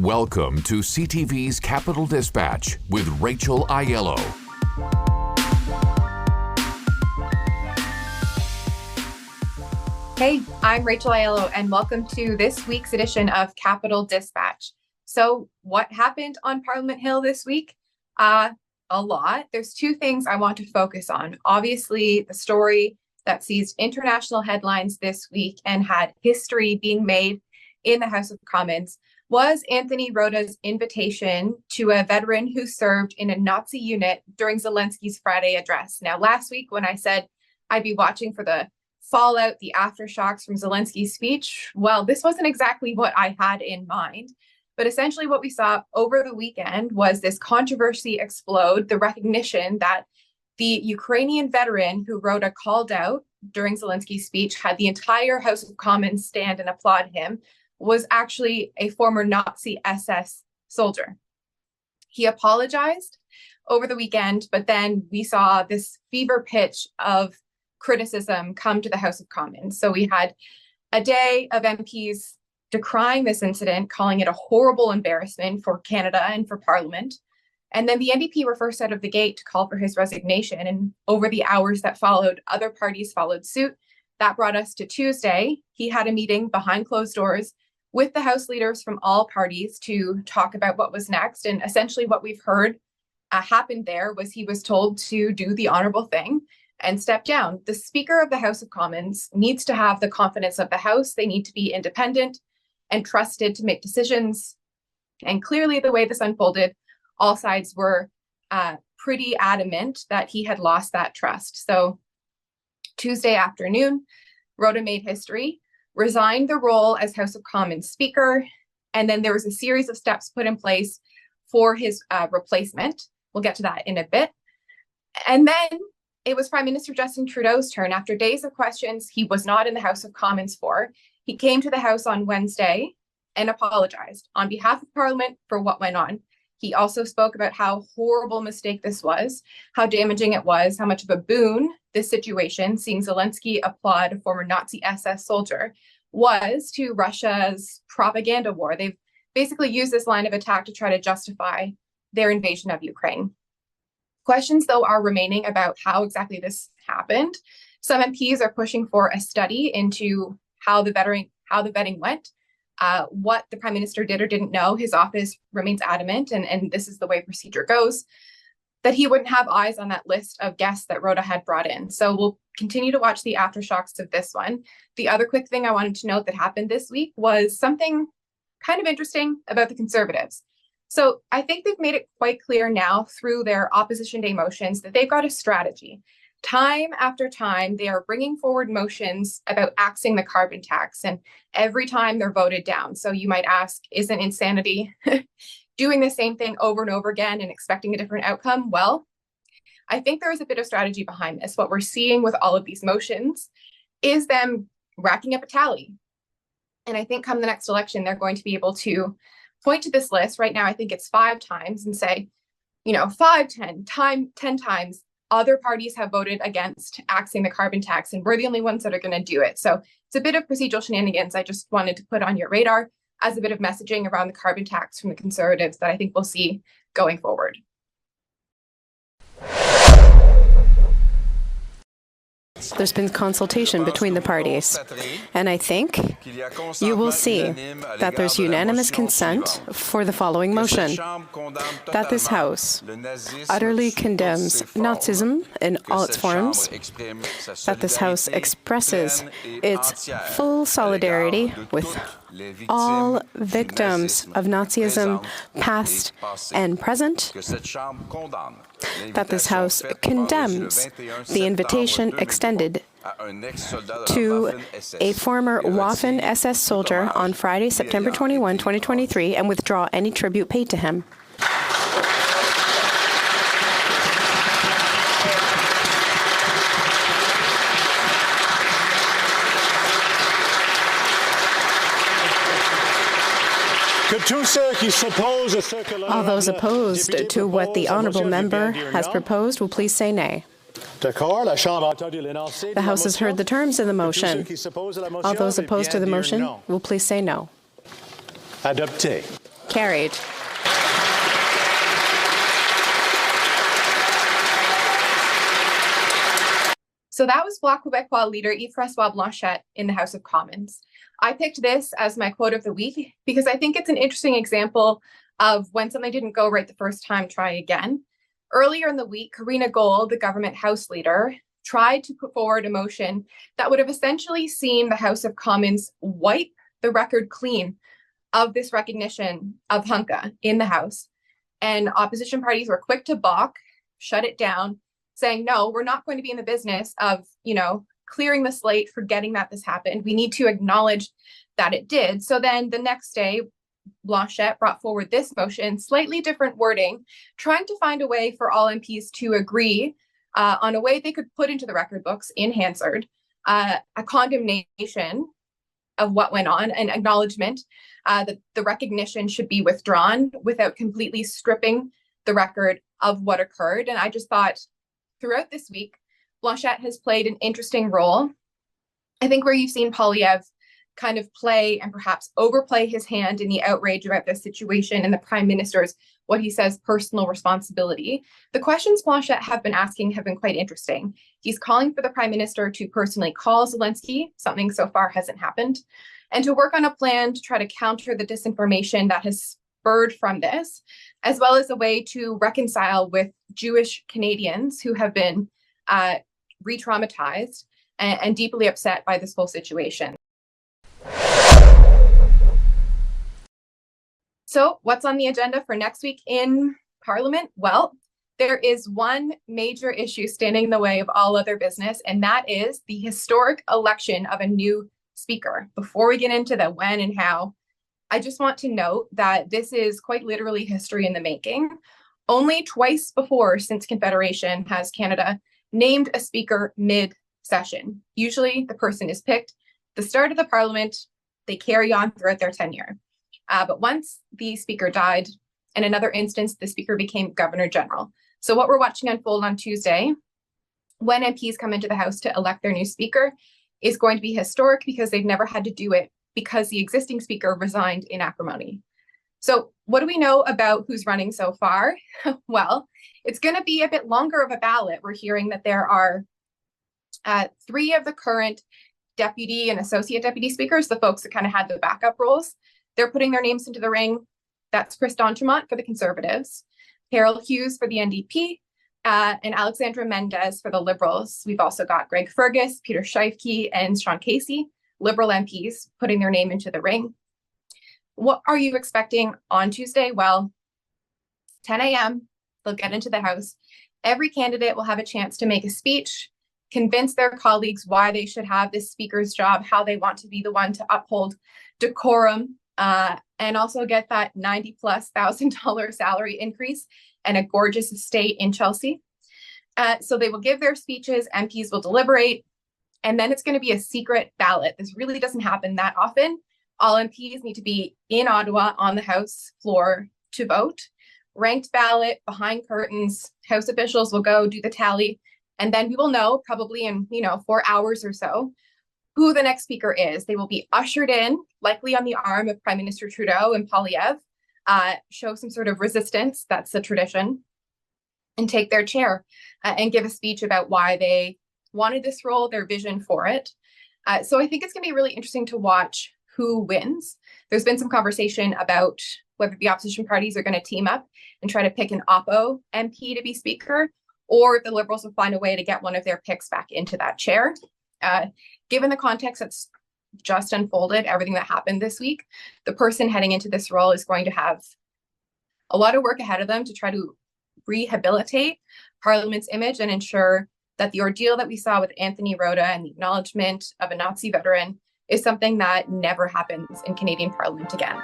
Welcome to CTV's Capital Dispatch with Rachel Aiello. Hey, I'm Rachel Aiello, and welcome to this week's edition of Capital Dispatch. So what happened on Parliament Hill this week? A lot. There's two things I want to focus on. Obviously, the story that seized international headlines this week and had history being made in the House of Commons was Anthony Rota's invitation to a veteran who served in a Nazi unit during Zelenskyy's Friday address. Now, last week when I said I'd be watching for the fallout, the aftershocks from Zelenskyy's speech, well, this wasn't exactly what I had in mind. But essentially what we saw over the weekend was this controversy explode, the recognition that the Ukrainian veteran who Rota called out during Zelenskyy's speech, had the entire House of Commons stand and applaud him, was actually a former Nazi SS soldier. He apologized over the weekend, but then we saw this fever pitch of criticism come to the House of Commons. So we had a day of MPs decrying this incident, calling it a horrible embarrassment for Canada and for Parliament. And then the NDP were first out of the gate to call for his resignation. And over the hours that followed, other parties followed suit. That brought us to Tuesday. He had a meeting behind closed doors with the House leaders from all parties to talk about what was next. And essentially what we've heard happened there was he was told to do the honorable thing and step down. The Speaker of the House of Commons needs to have the confidence of the House. They need to be independent and trusted to make decisions. And clearly the way this unfolded, all sides were pretty adamant that he had lost that trust. So Tuesday afternoon, Rota made history, resigned the role as House of Commons Speaker, and then there was a series of steps put in place for his replacement. We'll get to that in a bit. And then it was Prime Minister Justin Trudeau's turn. After days of questions he was not in the House of Commons for, he came to the House on Wednesday and apologized on behalf of Parliament for what went on. He also spoke about how horrible a mistake this was, how damaging it was, how much of a boon this situation, seeing Zelenskyy applaud a former Nazi SS soldier, was to Russia's propaganda war. They've basically used this line of attack to try to justify their invasion of Ukraine. Questions, though, are remaining about how exactly this happened. Some MPs are pushing for a study into how the vetting went. What the Prime Minister did or didn't know. His office remains adamant, and this is the way procedure goes, that he wouldn't have eyes on that list of guests that Rota had brought in. So we'll continue to watch the aftershocks of this one. The other quick thing I wanted to note that happened this week was something kind of interesting about the Conservatives. So I think they've made it quite clear now through their opposition day motions that they've got a strategy. Time after time, they are bringing forward motions about axing the carbon tax, and every time they're voted down. So you might ask, isn't insanity doing the same thing over and over again and expecting a different outcome? Well, I think there is a bit of strategy behind this. What we're seeing with all of these motions is them racking up a tally. And I think come the next election, they're going to be able to point to this list. Right now, I think it's 5 times and say, 10 times, other parties have voted against axing the carbon tax, and we're the only ones that are going to do it. So it's a bit of procedural shenanigans I just wanted to put on your radar as a bit of messaging around the carbon tax from the Conservatives that I think we'll see going forward. There's been consultation between the parties, and I think you will see that there's unanimous consent for the following motion: that this House utterly condemns Nazism in all its forms, that this House expresses its full solidarity with all victims of Nazism, past and present, that this House condemns the invitation extended to a former Waffen SS soldier on Friday, September 21, 2023, and withdraw any tribute paid to him. All those opposed to what the honourable member has proposed will please say nay. The House has heard the terms of the motion. All those opposed to the motion will please say no. Carried. So that was Bloc Québécois leader Yves-François Blanchet in the House of Commons. I picked this as my quote of the week because I think it's an interesting example of when something didn't go right the first time, try again. Earlier in the week, Karina Gold, the government House leader, tried to put forward a motion that would have essentially seen the House of Commons wipe the record clean of this recognition of Hunka in the House. And opposition parties were quick to balk, shut it down, saying, no, we're not going to be in the business of, clearing the slate, forgetting that this happened. We need to acknowledge that it did. So then the next day, Blanchet brought forward this motion, slightly different wording, trying to find a way for all MPs to agree on a way they could put into the record books in Hansard a condemnation of what went on, an acknowledgement that the recognition should be withdrawn without completely stripping the record of what occurred. And I just thought throughout this week, Blanchet has played an interesting role. I think where you've seen Poilievre kind of play and perhaps overplay his hand in the outrage about this situation and the Prime Minister's, what he says, personal responsibility. The questions Blanchet have been asking have been quite interesting. He's calling for the Prime Minister to personally call Zelenskyy, something so far hasn't happened, and to work on a plan to try to counter the disinformation that has spurred from this, as well as a way to reconcile with Jewish Canadians who have been re-traumatized and deeply upset by this whole situation. So what's on the agenda for next week in Parliament? Well, there is one major issue standing in the way of all other business, and that is the historic election of a new speaker. Before we get into the when and how, I just want to note that this is quite literally history in the making. Only twice before since Confederation has Canada named a speaker mid-session. Usually the person is picked at the start of the Parliament, they carry on throughout their tenure. But once the speaker died, in another instance, the speaker became Governor General. So what we're watching unfold on Tuesday, when MPs come into the House to elect their new speaker, is going to be historic because they've never had to do it because the existing speaker resigned in acrimony. So what do we know about who's running so far? Well, it's going to be a bit longer of a ballot. We're hearing that there are 3 of the current deputy and associate deputy speakers, the folks that kind of had the backup roles. They're putting their names into the ring. That's Chris d'Entremont for the Conservatives, Carol Hughes for the NDP, and Alexandra Mendez for the Liberals. We've also got Greg Fergus, Peter Scheifke, and Sean Casey, Liberal MPs, putting their name into the ring. What are you expecting on Tuesday? Well, 10 a.m., they'll get into the House. Every candidate will have a chance to make a speech, convince their colleagues why they should have this speaker's job, how they want to be the one to uphold decorum, and also get that $90,000+ salary increase and a gorgeous estate in Chelsea. So they will give their speeches, MPs will deliberate, and then it's going to be a secret ballot. This really doesn't happen that often. All MPs need to be in Ottawa on the House floor to vote. Ranked ballot, behind curtains, House officials will go do the tally, and then we will know probably in 4 hours or so who the next speaker is. They will be ushered in, likely on the arm of Prime Minister Trudeau and Poilievre, show some sort of resistance, that's the tradition, and take their chair and give a speech about why they wanted this role, their vision for it. So I think it's going to be really interesting to watch who wins. There's been some conversation about whether the opposition parties are going to team up and try to pick an Oppo MP to be speaker, or the Liberals will find a way to get one of their picks back into that chair. Given the context that's just unfolded, everything that happened this week, the person heading into this role is going to have a lot of work ahead of them to try to rehabilitate Parliament's image and ensure that the ordeal that we saw with Anthony Rota and the acknowledgement of a Nazi veteran is something that never happens in Canadian Parliament again.